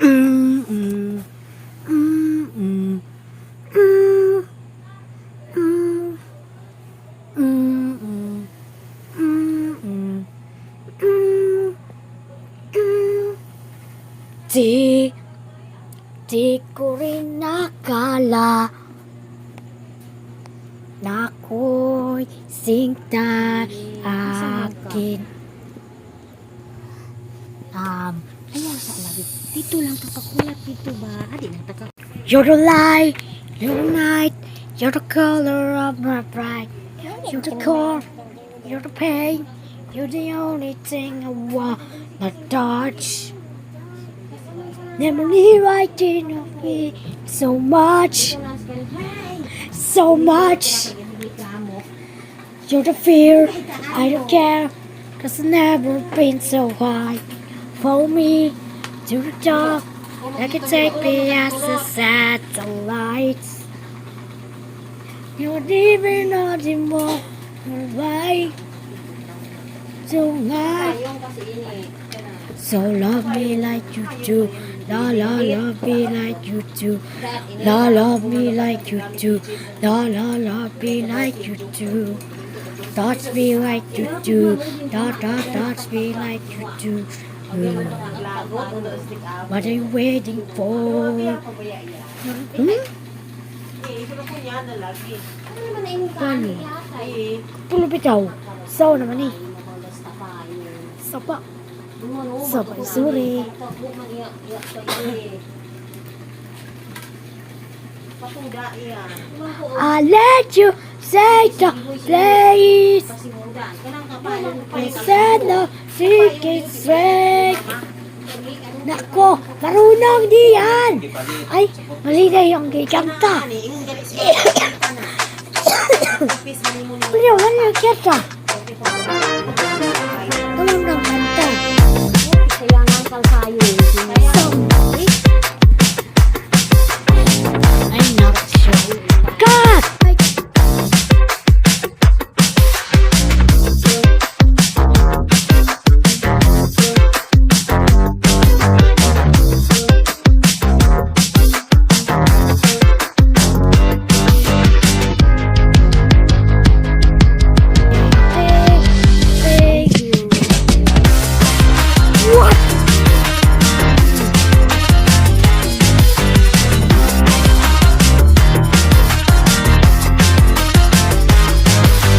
Mm, mm, mm, mm, mm, mm, mm, mm, mm, mm, mm. Di ko rin nakala na ako'y sinta akin. Ayaw sa labi. Dito lang papakulat dito ba? Adi nang taka. You're the light, you're the night, you're the color of my pride. You're the core, you're the pain, you're the only thing I want to touch. Never leave right in of me so much, so much. You're the fear, I don't care, 'cause I've never been so high. Follow me to the top, I can take me as a satellite. You're even not more right tonight. So love me like you do, la la love me like you do, la love me like you do, la la love me like you do. Touch me like you do, touch me like you do. What are you waiting for? Ano? Pulo bitaw. Sao naman eh. Sapa. Sapa isuri. I let you say the place. I said no secret straight. Nako, marunong diyan. Ay, mali na yung kanta. Ano yung kanta?